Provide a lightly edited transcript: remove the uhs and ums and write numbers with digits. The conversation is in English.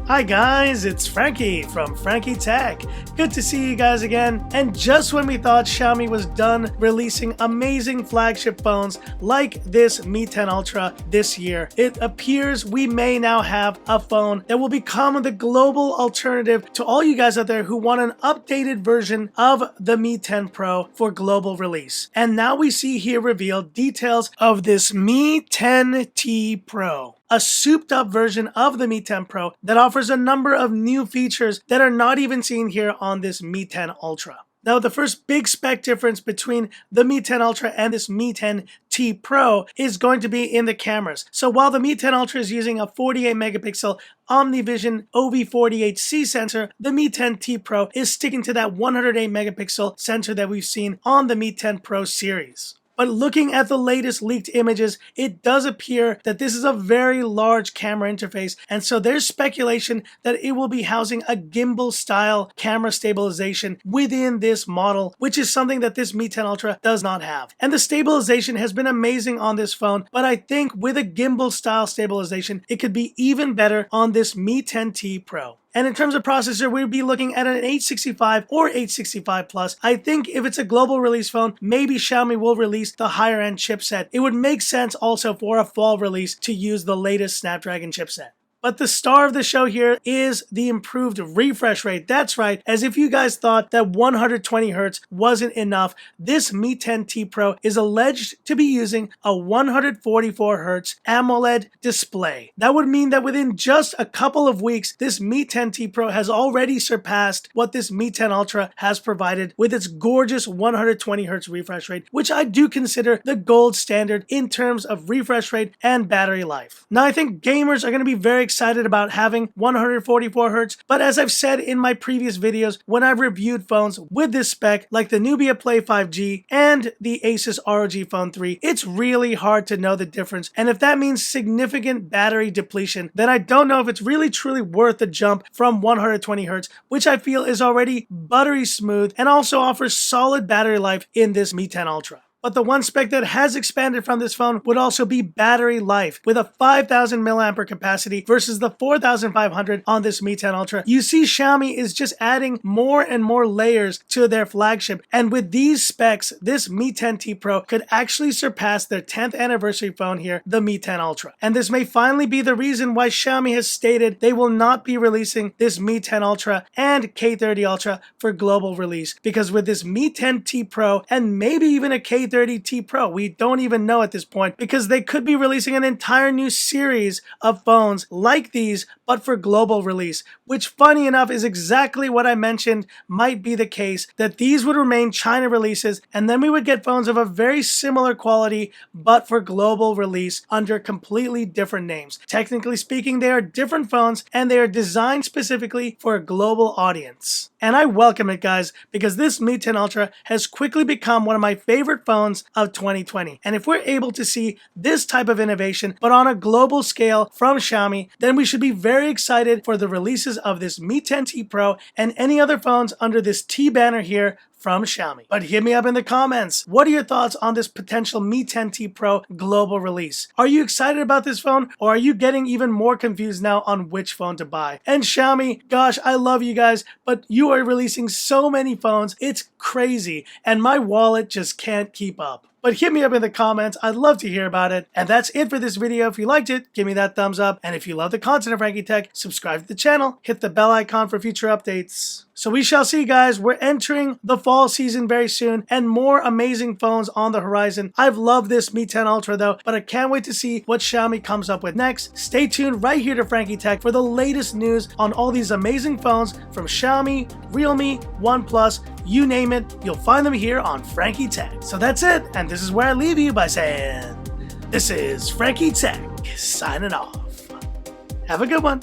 Hi guys, it's Frankie from Frankie Tech. Good to see you guys again. And just when we thought Xiaomi was done releasing amazing flagship phones like this Mi 10 Ultra this year, it appears we may now have a phone that will become the global alternative to all you guys out there who want an updated version of the Mi 10 Pro for global release. And now we see here revealed details of this Mi 10T Pro, a souped up version of the Mi 10 Pro that offers a number of new features that are not even seen here on this Mi 10 Ultra. Now, the first big spec difference between the Mi 10 Ultra and this Mi 10T Pro is going to be in the cameras. So while the Mi 10 Ultra is using a 48 megapixel OmniVision OV48C sensor, the Mi 10T Pro is sticking to that 108 megapixel sensor that we've seen on the Mi 10 Pro series. But looking at the latest leaked images, it does appear that this is a very large camera interface, and so there's speculation that it will be housing a gimbal-style camera stabilization within this model, which is something that this Mi 10 Ultra does not have. And the stabilization has been amazing on this phone, but I think with a gimbal-style stabilization, it could be even better on this Mi 10T Pro. And in terms of processor, we'd be looking at an 865 or 865 Plus. I think if it's a global release phone, maybe Xiaomi will release the higher end chipset. It would make sense also for a fall release to use the latest Snapdragon chipset. But the star of the show here is the improved refresh rate. That's right, as if you guys thought that 120 Hz wasn't enough, this Mi 10T Pro is alleged to be using a 144 Hz AMOLED display. That would mean that within just a couple of weeks, this Mi 10T Pro has already surpassed what this Mi 10 Ultra has provided with its gorgeous 120 Hz refresh rate, which I do consider the gold standard in terms of refresh rate and battery life. Now, I think gamers are going to be very excited about having 144 Hz, but as I've said in my previous videos when I've reviewed phones with this spec like the Nubia Play 5G and the Asus ROG Phone 3, it's really hard to know the difference, and if that means significant battery depletion, then I don't know if it's really truly worth the jump from 120 Hz, which I feel is already buttery smooth and also offers solid battery life in this Mi 10 Ultra. But the one spec that has expanded from this phone would also be battery life. With a 5,000 mAh capacity versus the 4,500 on this Mi 10 Ultra, you see Xiaomi is just adding more and more layers to their flagship. And with these specs, this Mi 10T Pro could actually surpass their 10th anniversary phone here, the Mi 10 Ultra. And this may finally be the reason why Xiaomi has stated they will not be releasing this Mi 10 Ultra and K30 Ultra for global release. Because with this Mi 10T Pro and maybe even a K30 K30T Pro, we don't even know at this point, because they could be releasing an entire new series of phones like these but for global release, which funny enough is exactly what I mentioned might be the case, that these would remain China releases and then we would get phones of a very similar quality but for global release under completely different names. Technically speaking, they are different phones and they are designed specifically for a global audience. And I welcome it, guys, because this Mi 10 Ultra has quickly become one of my favorite phones of 2020. And if we're able to see this type of innovation, but on a global scale from Xiaomi, then we should be very excited for the releases of this Mi 10T Pro and any other phones under this T banner here from Xiaomi. But hit me up in the comments. What are your thoughts on this potential Mi 10T Pro global release? Are you excited about this phone, or are you getting even more confused now on which phone to buy? And Xiaomi, gosh, I love you guys, but you are releasing so many phones. It's crazy, and my wallet just can't keep up. But hit me up in the comments. I'd love to hear about it. And that's it for this video. If you liked it, give me that thumbs up. And if you love the content of Frankie Tech, subscribe to the channel, hit the bell icon for future updates. So we shall see, guys. We're entering the fall season very soon and more amazing phones on the horizon. I've loved this Mi 10 Ultra though, but I can't wait to see what Xiaomi comes up with next. Stay tuned right here to Frankie Tech for the latest news on all these amazing phones from Xiaomi, Realme, OnePlus, you name it, you'll find them here on Frankie Tech. So that's it, and this is where I leave you by saying, this is Frankie Tech signing off. Have a good one.